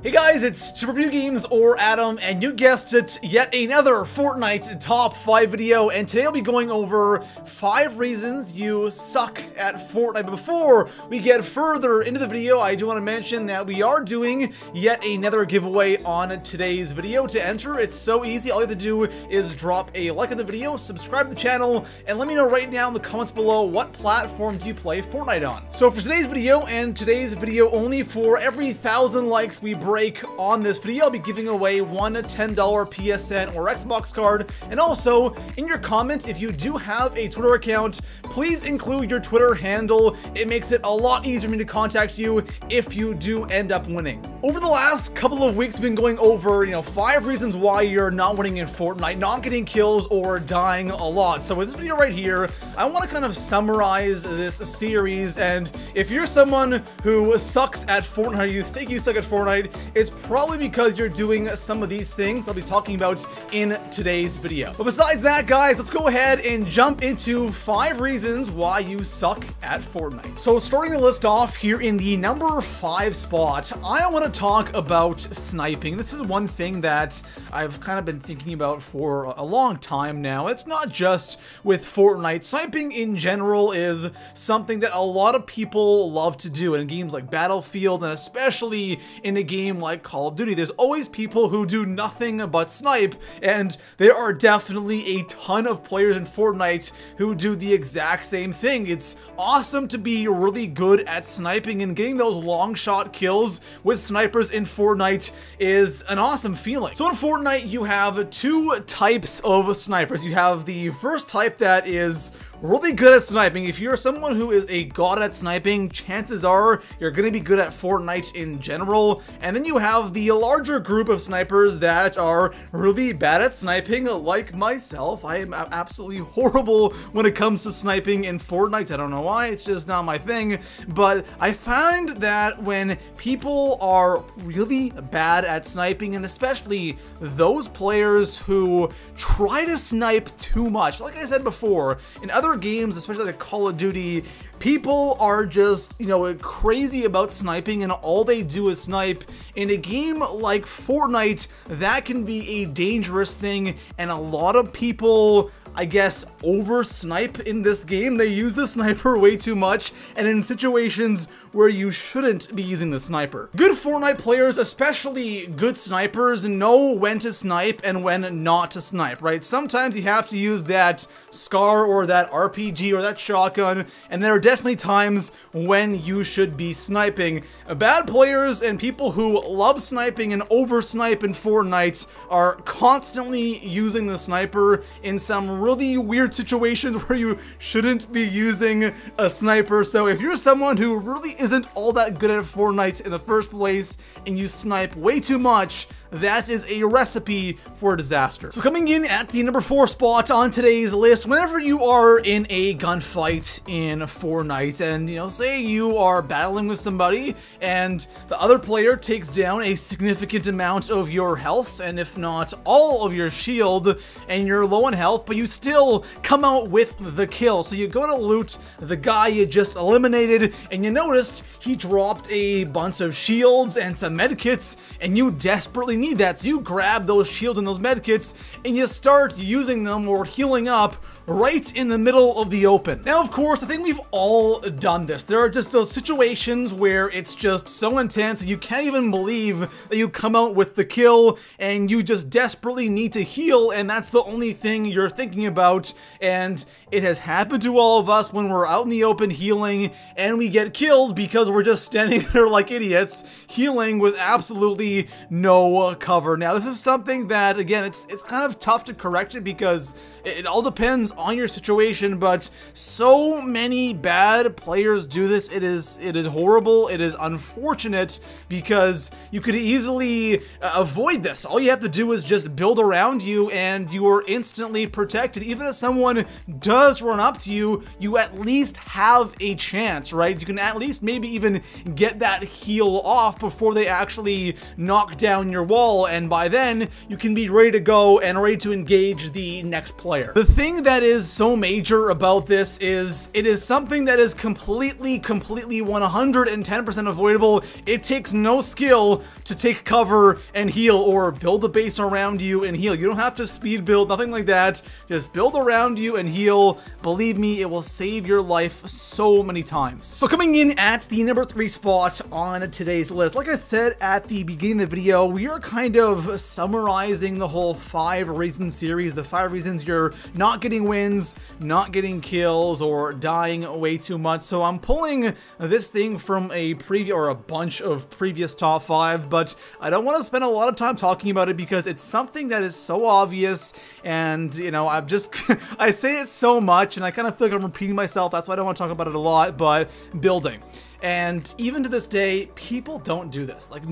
Hey guys, it's Review Games or Adam, and you guessed it, yet another Fortnite top 5 video, and today I'll be going over 5 reasons you suck at Fortnite. But before we get further into the video, I do want to mention that we are doing yet another giveaway on today's video. To enter, it's so easy. All you have to do is drop a like on the video, subscribe to the channel, and let me know right now in the comments below what platform do you play Fortnite on. So for today's video, and today's video only, for every 1,000 likes we break on this video, I'll be giving away one $10 PSN or Xbox card. And also, in your comment, if you do have a Twitter account, please include your Twitter handle. It makes it a lot easier for me to contact you if you do end up winning. Over the last couple of weeks, we've been going over, 5 reasons why you're not winning in Fortnite, not getting kills or dying a lot. So with this video right here, I want to kind of summarize this series. And if you're someone who sucks at Fortnite, you think you suck at Fortnite, it's probably because you're doing some of these things I'll be talking about in today's video. But besides that, guys, let's go ahead and jump into 5 reasons why you suck at Fortnite. So starting the list off here in the number 5 spot, I want to talk about sniping. This is one thing that I've kind of been thinking about for a long time now. It's not just with Fortnite. Sniping in general is something that a lot of people love to do in games like Battlefield, and especially in a game like Call of Duty. There's always people who do nothing but snipe, and there are definitely a ton of players in Fortnite who do the exact same thing. It's awesome to be really good at sniping, and getting those long shot kills with snipers in Fortnite is an awesome feeling. So in Fortnite, you have 2 types of snipers. You have the first type that is really good at sniping. If you're someone who is a god at sniping, chances are you're going to be good at Fortnite in general. And then you have the larger group of snipers that are really bad at sniping, like myself. I am absolutely horrible when it comes to sniping in Fortnite. I don't know why, it's just not my thing. But I find that when people are really bad at sniping, and especially those players who try to snipe too much, like I said before, in other games, especially like Call of Duty, people are just, crazy about sniping, and all they do is snipe. In a game like Fortnite, that can be a dangerous thing, and a lot of people, I guess, over snipe in this game. They use the sniper way too much, and in situations where you shouldn't be using the sniper. Good Fortnite players, especially good snipers, know when to snipe and when not to snipe, right? Sometimes you have to use that SCAR or that RPG or that shotgun, and there are definitely times when you should be sniping. Bad players and people who love sniping and over snipe in Fortnite are constantly using the sniper in some really weird situations where you shouldn't be using a sniper. So if you're someone who really isn't all that good at Fortnite in the first place, and you snipe way too much, that is a recipe for disaster. So coming in at the number 4 spot on today's list, whenever you are in a gunfight in Fortnite, and say you are battling with somebody and the other player takes down a significant amount of your health, and if not all of your shield, and you're low on health, but you still come out with the kill. So you go to loot the guy you just eliminated, and you noticed he dropped a bunch of shields and some medkits, and you desperately need that. So you grab those shields and those medkits, and you start using them or healing up right in the middle of the open. Now, of course, I think we've all done this. There are just those situations where it's just so intense and you can't even believe that you come out with the kill, and you just desperately need to heal, and that's the only thing you're thinking about. And it has happened to all of us when we're out in the open healing and we get killed because we're just standing there like idiots, healing with absolutely no cover. Now, this is something that, again, it's kind of tough to correct it because it all depends on your situation, but so many bad players do this. It is horrible. It is unfortunate because you could easily avoid this. All you have to do is just build around you, and you are instantly protected. Even if someone does run up to you, you at least have a chance, right? You can at least maybe even get that heal off before they actually knock down your wall, and by then you can be ready to go and ready to engage the next player. The thing that is so major about this is it is something that is completely 110% avoidable. It takes no skill to take cover and heal, or build a base around you and heal. You don't have to speed build, nothing like that. Just build around you and heal. Believe me, it will save your life so many times. So coming in at the number 3 spot on today's list, like I said at the beginning of the video, we are kind of summarizing the whole 5 reasons series, the 5 reasons you're not getting wins, not getting kills, or dying way too much. So I'm pulling this thing from a preview, or a bunch of previous top 5, but I don't want to spend a lot of time talking about it because it's something that is so obvious, and you know, I've just I say it so much and I kind of feel like I'm repeating myself. That's why I don't want to talk about it a lot. But building, and even to this day, people don't do this. Like,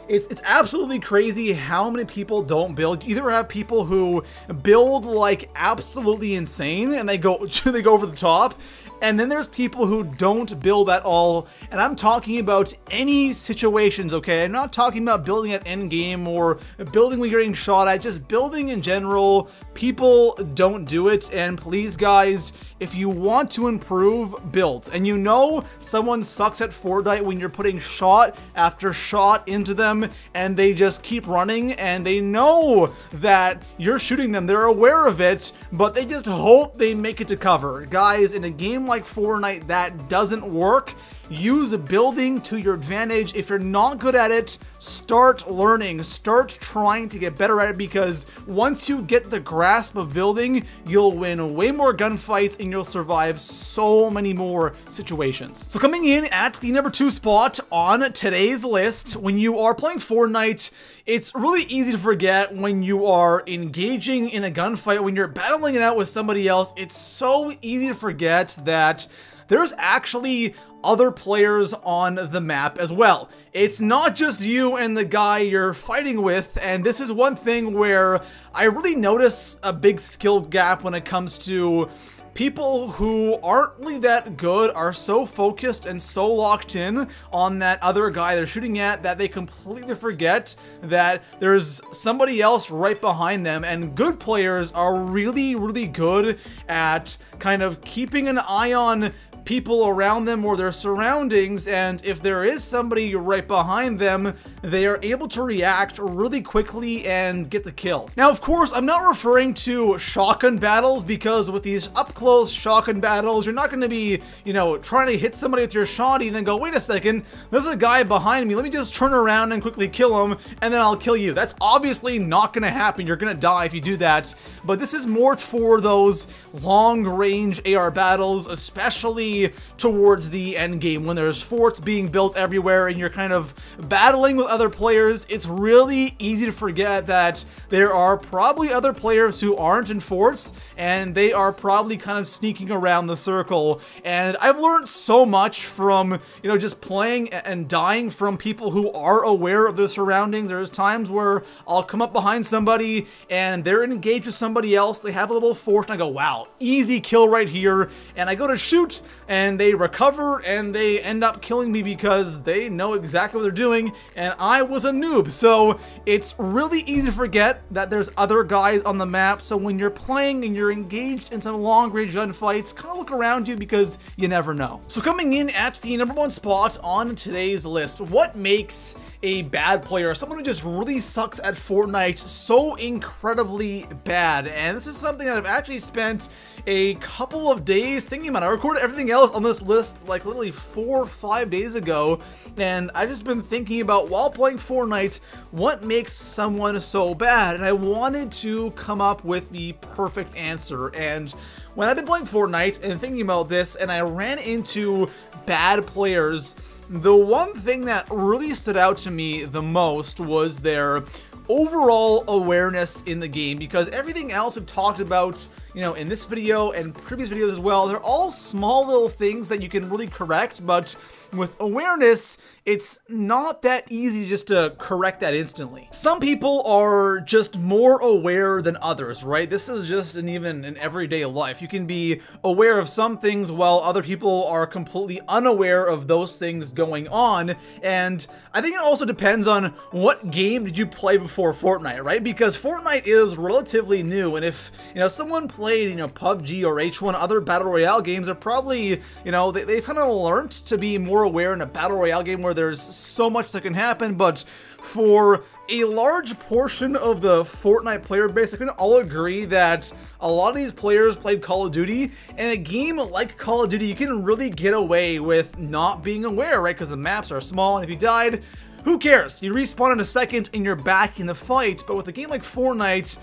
it's absolutely crazy how many people don't build. You either have people who build like absolutely insane and they go over the top, and then there's people who don't build at all. And I'm talking about any situations, okay? I'm not talking about building at endgame or building when you're getting shot at, just building in general. People don't do it, and please guys, if you want to improve, build. And you know someone sucks at Fortnite when you're putting shot after shot into them and they just keep running, and they know that you're shooting them. They're aware of it, but they just hope they make it to cover. Guys, in a game like Fortnite, that doesn't work. Use building to your advantage. If you're not good at it, start learning, start trying to get better at it, because once you get the grasp of building, you'll win way more gunfights and you'll survive so many more situations. So coming in at the number 2 spot on today's list, when you are playing Fortnite, it's really easy to forget when you are engaging in a gunfight, when you're battling it out with somebody else. It's so easy to forget that there's actually other players on the map as well. It's not just you and the guy you're fighting with, and this is one thing where I really notice a big skill gap when it comes to people who aren't really that good, are so focused and so locked in on that other guy they're shooting at that they completely forget that there's somebody else right behind them. And good players are really good at kind of keeping an eye on people around them or their surroundings, and if there is somebody right behind them, they are able to react really quickly and get the kill. Now, of course, I'm not referring to shotgun battles, because with these up-close shotgun battles, you're not going to be, you know, trying to hit somebody with your shotty and then go, wait a second, there's a guy behind me, let me just turn around and quickly kill him, and then I'll kill you. That's obviously not going to happen. You're going to die if you do that. But this is more for those long-range AR battles, especially towards the end game when there's forts being built everywhere and you're kind of battling with other players. It's really easy to forget that there are probably other players who aren't in forts, and they are probably kind of sneaking around the circle. And I've learned so much from, you know, just playing and dying from people who are aware of their surroundings. There's times where I'll come up behind somebody and they're engaged with somebody else, they have a little fort, and I go, wow, easy kill right here, and I go to shoot and they recover and they end up killing me because they know exactly what they're doing and I was a noob. So it's really easy to forget that there's other guys on the map. So when you're playing and you're engaged in some long-range gunfights, kind of look around you because you never know. So coming in at the number 1 spot on today's list, what makes a bad player, someone who just really sucks at Fortnite, so incredibly bad? And this is something that I've actually spent a couple of days thinking about. I recorded everything else on this list like literally 4 or 5 days ago, and I've just been thinking about, while playing Fortnite, what makes someone so bad, and I wanted to come up with the perfect answer. And when I've been playing Fortnite and thinking about this, and I ran into bad players, the one thing that really stood out to me the most was their overall awareness in the game, because everything else we've talked about, you know, in this video and previous videos as well, they're all small little things that you can really correct, but with awareness, it's not that easy just to correct that instantly. Some people are just more aware than others, right? This is just even in everyday life. You can be aware of some things while other people are completely unaware of those things going on. And I think it also depends on what game did you play before Fortnite, right? Because Fortnite is relatively new, and if, someone played, PUBG or H1, other Battle Royale games are probably, they've kind of learned to be more aware in a Battle Royale game where there's so much that can happen. But for a large portion of the Fortnite player base, I can all agree that a lot of these players played Call of Duty, and a game like Call of Duty, you can really get away with not being aware, right? Because the maps are small, and if you died, who cares? You respawn in a second and you're back in the fight. But with a game like Fortnite,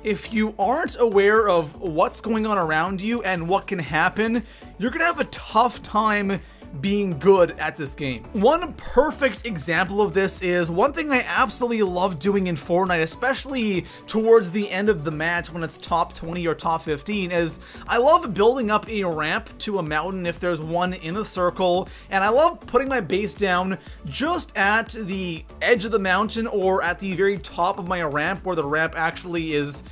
if you aren't aware of what's going on around you and what can happen, you're gonna have a tough time being good at this game. One perfect example of this is one thing I absolutely love doing in Fortnite, especially towards the end of the match when it's top 20 or top 15, is I love building up a ramp to a mountain if there's one in a circle, and I love putting my base down just at the edge of the mountain or at the very top of my ramp where the ramp actually is,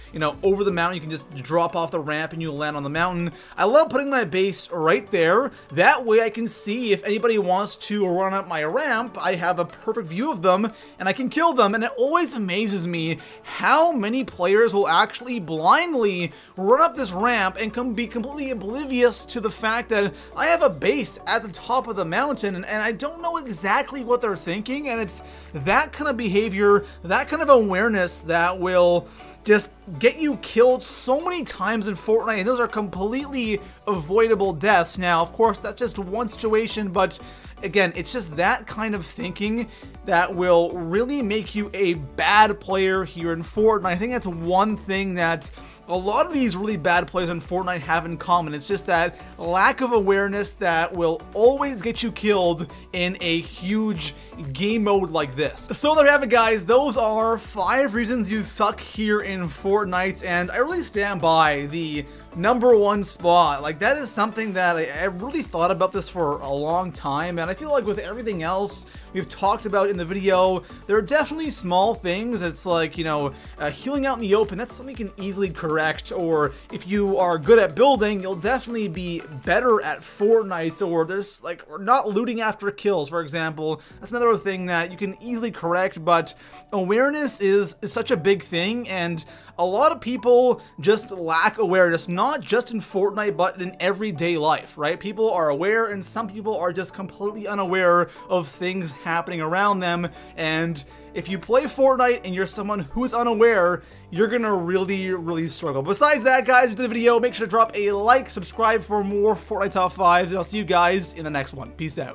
over the mountain. You can just drop off the ramp and you land on the mountain. I love putting my base right there. That way I can see if anybody wants to run up my ramp, I have a perfect view of them and I can kill them. And it always amazes me how many players will actually blindly run up this ramp and be completely oblivious to the fact that I have a base at the top of the mountain, and I don't know exactly what they're thinking. And it's that kind of behavior, that kind of awareness that will just get you killed so many times in Fortnite, and those are completely avoidable deaths. Now, of course, that's just one situation, but again, it's just that kind of thinking that will really make you a bad player here in Fortnite. I think that's one thing that a lot of these really bad players in Fortnite have in common. It's just that lack of awareness that will always get you killed in a huge game mode like this. So there you have it, guys. Those are 5 reasons you suck here in Fortnite, and I really stand by the #1 spot. Like, that is something that I really thought about this for a long time, and I feel like with everything else we've talked about in the video, there are definitely small things. It's like, healing out in the open, that's something you can easily correct, or if you are good at building, you'll definitely be better at Fortnite, or there's like, or not looting after kills, for example. That's another thing that you can easily correct, but awareness is such a big thing, and a lot of people just lack awareness, not just in Fortnite, but in everyday life, right? People are aware, and some people are just completely unaware of things happening around them. And if you play Fortnite and you're someone who is unaware, you're gonna really struggle. Besides that, guys, if you did the video, make sure to drop a like, subscribe for more Fortnite Top 5s, and I'll see you guys in the next one. Peace out.